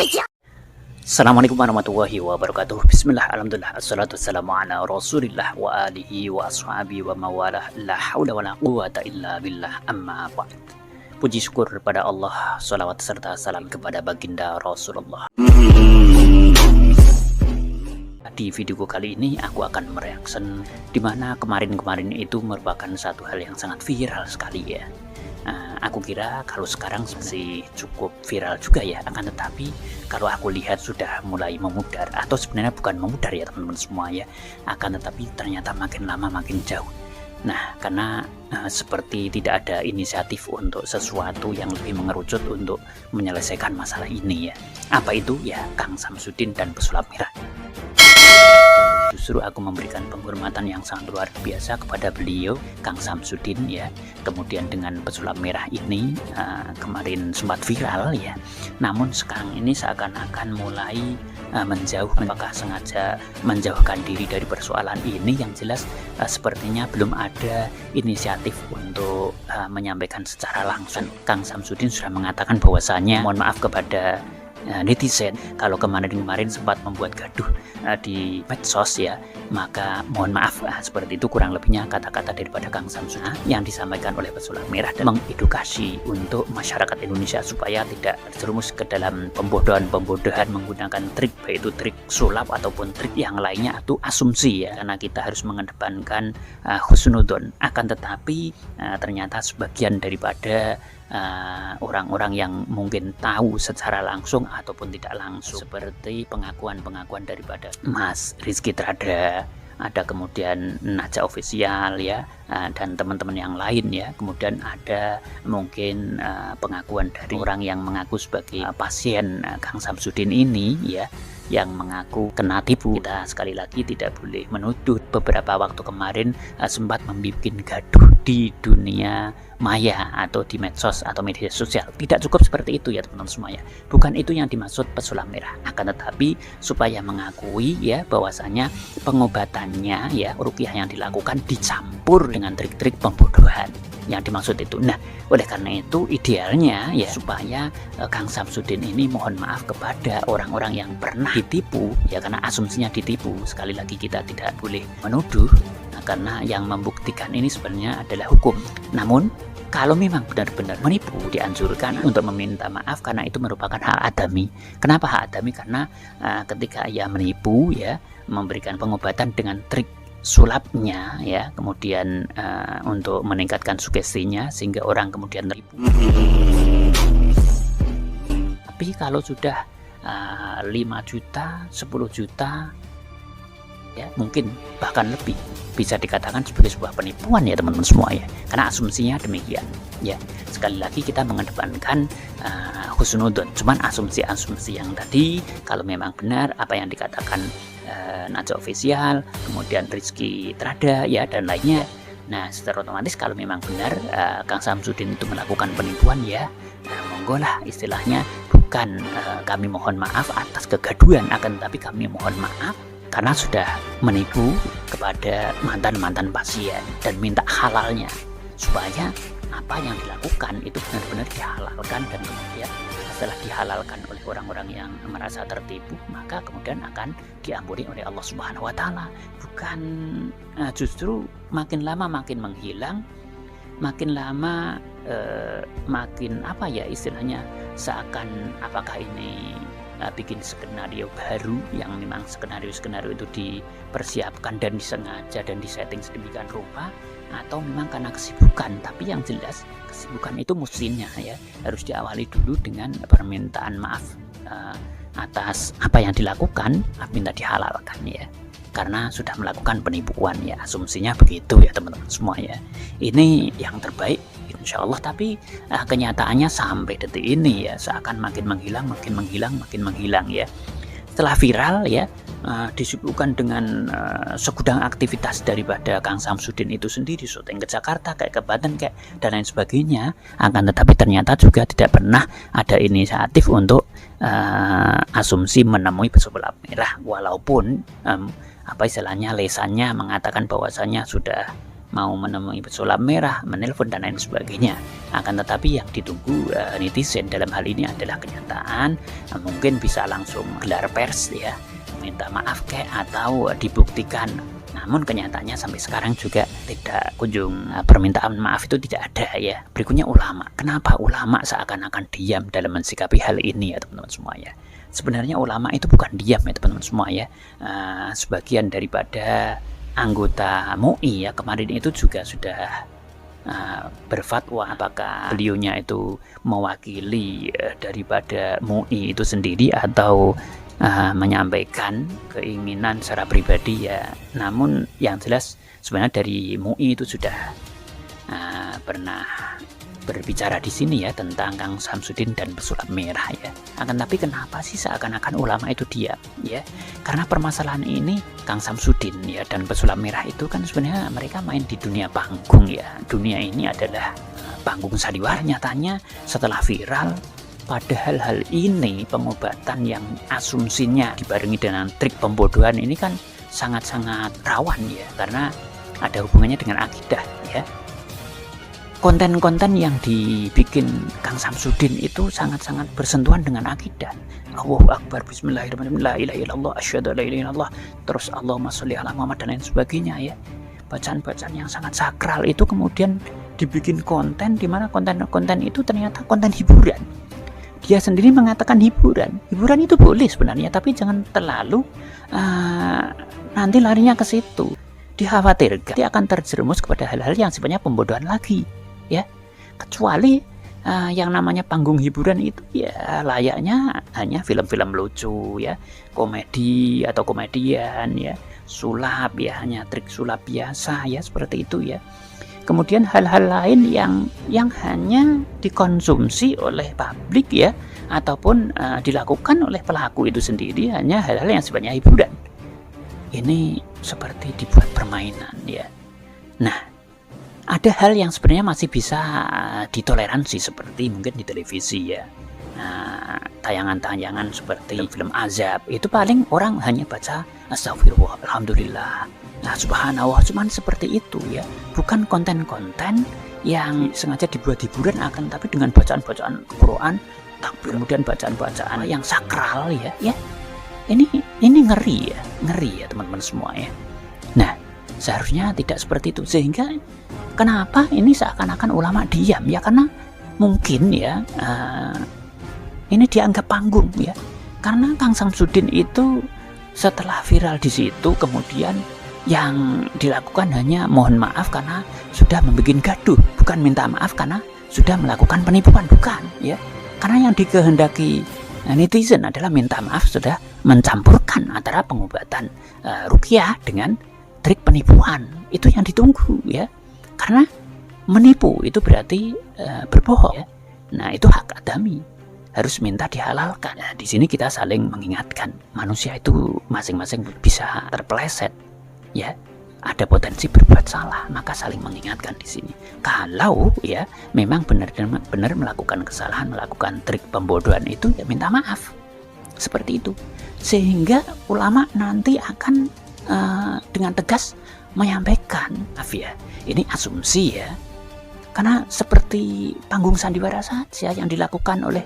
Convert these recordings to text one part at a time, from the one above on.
Assalamualaikum warahmatullahi wabarakatuh. Bismillah, alhamdulillah, assalatu wassalamu ala rasulillah wa alihi wa ashabihi wa mawalah. La hawla wa la quwata illa billah, amma ba'd. Puji syukur kepada Allah, salawat serta salam kepada baginda Rasulullah. Di videoku kali ini aku akan mereaction dimana kemarin-kemarin itu merupakan satu hal yang sangat viral sekali ya. Aku kira kalau sekarang masih cukup viral juga ya, akan tetapi kalau aku lihat sudah mulai memudar, atau sebenarnya bukan memudar ya teman-teman semua ya, akan tetapi ternyata makin lama makin jauh. Nah, karena seperti tidak ada inisiatif untuk sesuatu yang lebih mengerucut untuk menyelesaikan masalah ini ya. Apa itu? Ya, Kang Samsudin dan pesulap merah. Justru aku memberikan penghormatan yang sangat luar biasa kepada beliau, Kang Samsudin ya. Kemudian dengan pesulap merah ini kemarin sempat viral ya. Namun sekarang ini seakan-akan mulai menjauh. Apakah sengaja menjauhkan diri dari persoalan ini? Yang jelas sepertinya belum ada inisiatif untuk menyampaikan secara langsung. Kang Samsudin sudah mengatakan bahwasanya mohon maaf kepada netizen kalau kemarin-kemarin sempat membuat gaduh di medsos ya, maka mohon maaf. Seperti itu kurang lebihnya kata-kata daripada Kang Samsudin yang disampaikan oleh pesulap merah dan mengedukasi untuk masyarakat Indonesia supaya tidak terjerumus ke dalam pembodohan menggunakan trik, baik itu trik sulap ataupun trik yang lainnya atau asumsi ya, karena kita harus mengedepankan husnudon. Akan tetapi ternyata sebagian daripada orang-orang yang mungkin tahu secara langsung ataupun tidak langsung, seperti pengakuan-pengakuan daripada Mas Rizky Trada, ada kemudian Naja Official ya, dan teman-teman yang lain ya. Kemudian ada mungkin pengakuan dari orang yang mengaku sebagai pasien Kang Samsudin ini ya, yang mengaku kena tipu. Kita sekali lagi tidak boleh menuduh. Beberapa waktu kemarin sempat membuat gaduh di dunia maya atau di medsos atau media sosial. Tidak cukup seperti itu ya teman-teman semua ya. Bukan itu yang dimaksud pesulap merah. Akan tetapi supaya mengakui ya bahwasanya pengobatannya ya, ruqyah yang dilakukan dicampur dengan trik-trik pembodohan yang dimaksud itu. Nah, oleh karena itu idealnya ya supaya Kang Samsudin ini mohon maaf kepada orang-orang yang pernah ditipu ya, karena asumsinya ditipu. Sekali lagi kita tidak boleh menuduh, karena yang membuktikan ini sebenarnya adalah hukum. Namun kalau memang benar-benar menipu, dianjurkan untuk meminta maaf karena itu merupakan hak adami. Kenapa hak adami? Karena ketika ia menipu ya, memberikan pengobatan dengan trik sulapnya ya, kemudian untuk meningkatkan sugestinya sehingga orang kemudian tertipu. Tapi kalau sudah 5 juta, 10 juta ya, mungkin bahkan lebih, bisa dikatakan sebagai sebuah penipuan ya teman-teman semua ya, karena asumsinya demikian ya. Sekali lagi kita mengedepankan husnudon, cuman asumsi-asumsi yang tadi kalau memang benar apa yang dikatakan Naja Official, kemudian Rizky Trada ya dan lainnya, nah secara otomatis kalau memang benar Kang Samsudin itu melakukan penipuan ya, monggo lah istilahnya. Bukan kami mohon maaf atas kegaduhan, akan tetapi kami mohon maaf karena sudah menipu kepada mantan-mantan pasien dan minta halalnya supaya apa yang dilakukan itu benar-benar dihalalkan, dan kemudian setelah dihalalkan oleh orang-orang yang merasa tertipu, maka kemudian akan diampuni oleh Allah Subhanahu wa taala. Bukan justru makin lama makin menghilang, makin lama makin apa ya istilahnya, seakan apakah ini bikin skenario baru yang memang skenario-skenario itu dipersiapkan dan disengaja dan disetting sedemikian rupa, atau memang karena kesibukan. Tapi yang jelas kesibukan itu mestinya ya harus diawali dulu dengan permintaan maaf atas apa yang dilakukan, minta dihalalkan ya, karena sudah melakukan penipuan ya. Asumsinya begitu ya teman-teman semua ya. Ini yang terbaik insya Allah, tapi kenyataannya sampai detik ini ya seakan makin menghilang ya. Setelah viral ya, disibukkan dengan segudang aktivitas daripada Kang Samsudin itu sendiri, syuting ke Jakarta, kayak ke Banten, kayak dan lain sebagainya. Akan tetapi ternyata juga tidak pernah ada inisiatif untuk asumsi menemui pesulap merah, walaupun apa istilahnya lesannya mengatakan bahwasanya sudah mau menemui pesulap merah, menelpon dan lain sebagainya. Akan tetapi yang ditunggu netizen dalam hal ini adalah kenyataan. Mungkin bisa langsung gelar pers ya, minta maaf atau dibuktikan. Namun kenyataannya sampai sekarang juga tidak kunjung permintaan maaf itu tidak ada ya. Berikutnya ulama. Kenapa ulama seakan-akan diam dalam mensikapi hal ini ya teman-teman semua ya. Sebenarnya ulama itu bukan diam ya teman-teman semua ya. Sebagian daripada anggota MUI ya kemarin itu juga sudah berfatwa, apakah beliaunya itu mewakili daripada MUI itu sendiri atau menyampaikan keinginan secara pribadi ya. Namun yang jelas sebenarnya dari MUI itu sudah pernah berbicara di sini ya tentang Kang Samsudin dan pesulap merah ya. Akan tapi kenapa sih seakan-akan ulama itu diam ya? Karena permasalahan ini Kang Samsudin ya dan pesulap merah itu kan sebenarnya mereka main di dunia panggung ya. Dunia ini adalah panggung sandiwara. Nyatanya setelah viral, pada hal-hal ini pengobatan yang asumsinya dibarengi dengan trik pembodohan ini kan sangat-sangat rawan ya, karena ada hubungannya dengan akidah ya. Konten-konten yang dibikin Kang Samsudin itu sangat-sangat bersentuhan dengan akidah. Allahu Akbar, Bismillahirrahmanirrahim, la ilaha illallah, asyhadu alla ilaha illallah, terus Allahumma sholli ala Muhammad dan lain sebagainya ya. Bacaan-bacaan yang sangat sakral itu kemudian dibikin konten, di mana konten-konten itu ternyata konten hiburan. Dia sendiri mengatakan hiburan itu boleh sebenarnya, tapi jangan terlalu nanti larinya ke situ. Dikhawatirkan dia akan terjerumus kepada hal-hal yang sifatnya pembodohan lagi ya. Kecuali yang namanya panggung hiburan itu ya layaknya hanya film-film lucu ya, komedi atau komedian ya, sulap ya, hanya trik sulap biasa ya, seperti itu ya. Kemudian hal-hal lain yang hanya dikonsumsi oleh publik ya, ataupun dilakukan oleh pelaku itu sendiri hanya hal-hal yang sifatnya hiburan. Ini seperti dibuat permainan ya. Nah, ada hal yang sebenarnya masih bisa ditoleransi seperti mungkin di televisi ya. Tayangan-tayangan seperti film azab itu paling orang hanya baca astagfirullah, alhamdulillah, nah subhanallah, cuman seperti itu ya. Bukan konten-konten yang sengaja dibuat hiburan, akan tapi dengan bacaan-bacaan Quran, kemudian bacaan-bacaan yang sakral ya. Ini ngeri ya teman-teman semua ya. Nah, seharusnya tidak seperti itu. Sehingga kenapa ini seakan-akan ulama diam ya, karena mungkin ya ini dianggap panggung ya. Karena Kang Samsudin itu setelah viral di situ, kemudian yang dilakukan hanya mohon maaf karena sudah membuat gaduh, bukan minta maaf karena sudah melakukan penipuan, bukan ya. Karena yang dikehendaki netizen adalah minta maaf sudah mencampurkan antara pengobatan ruqyah dengan trik penipuan. Itu yang ditunggu ya. Karena menipu itu berarti berbohong ya. Nah, itu hak adami, harus minta dihalalkan. Nah, di sini kita saling mengingatkan, manusia itu masing-masing bisa terpeleset ya, ada potensi berbuat salah, maka saling mengingatkan di sini. Kalau ya memang benar melakukan kesalahan, melakukan trik pembodohan itu ya minta maaf. Seperti itu. Sehingga ulama nanti akan dengan tegas menyampaikan, maaf ya, ini asumsi ya. Karena seperti panggung sandiwara saja yang dilakukan oleh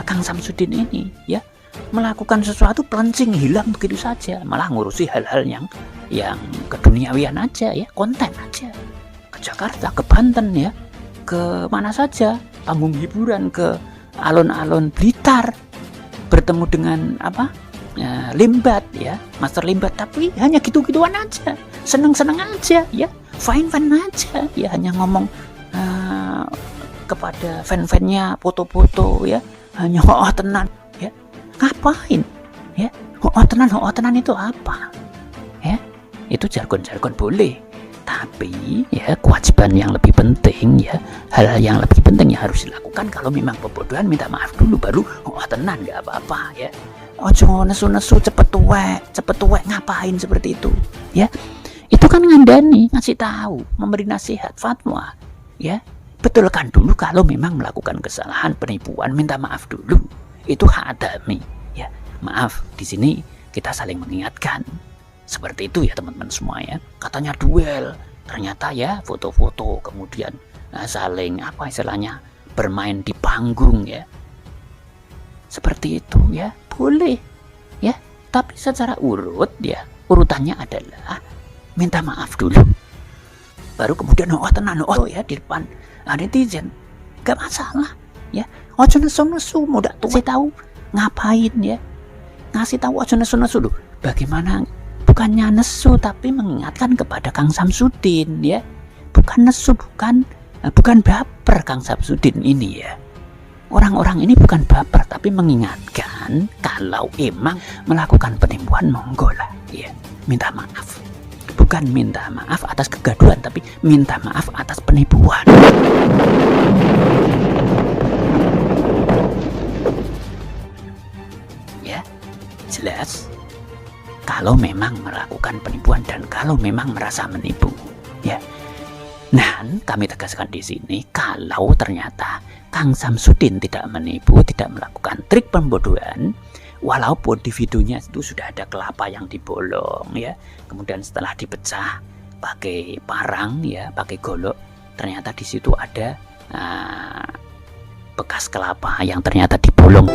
Kang Samsudin ini ya, melakukan sesuatu pelencing hilang begitu saja, malah ngurusi hal-hal yang keduniawian aja ya, konten aja, ke Jakarta, ke Banten ya, ke mana saja, panggung hiburan, ke alun-alun Blitar, bertemu dengan Limbat ya, Master Limbat, tapi hanya gitu-gituan aja, seneng-seneng aja ya, fine-fine aja ya, hanya ngomong kepada fan-fannya, foto-foto ya, hanya tenan ya. Ngapain ya? Tenan itu apa ya? Itu jargon-jargon boleh, tapi ya kewajiban yang lebih penting ya, hal-hal yang lebih penting yang harus dilakukan. Kalau memang pembodohan, minta maaf dulu, baru tenan nggak apa-apa ya. Ojo nesu-nesu cepet tuwek, ngapain seperti itu ya? Itu kan ngandani, ngasih tahu, memberi nasihat, fatwa ya. Betulkan dulu kalau memang melakukan kesalahan, penipuan, minta maaf dulu. Itu hak adami ya. Maaf, di sini kita saling mengingatkan. Seperti itu ya teman-teman semua ya. Katanya duel, ternyata ya foto-foto, kemudian saling apa istilahnya bermain di panggung ya, seperti itu ya, boleh ya, tapi secara urut ya, urutannya adalah minta maaf dulu, baru kemudian tenan ya di depan netizen, gak masalah ya. Ojo nesu-nesu, mudah tuh ngasih tahu ngapain ya, ngasih tahu ojo nesu-nesu dulu. Bagaimana, bukannya nesu tapi mengingatkan kepada Kang Samsudin ya, bukan nesu, bukan baper Kang Samsudin ini ya. Orang-orang ini bukan baper tapi mengingatkan kalau emang melakukan penipuan, monggo lah ya, minta maaf. Bukan minta maaf atas kegaduhan, tapi minta maaf atas penipuan. Ya, jelas. Kalau memang melakukan penipuan dan kalau memang merasa menipu, ya. Nah, kami tegaskan di sini, kalau ternyata Kang Samsudin tidak menipu, tidak melakukan trik pembodohan, walaupun di videonya itu sudah ada kelapa yang dibolong ya, kemudian setelah dipecah pakai parang ya, pakai golok, ternyata di situ ada bekas kelapa yang ternyata dibolong.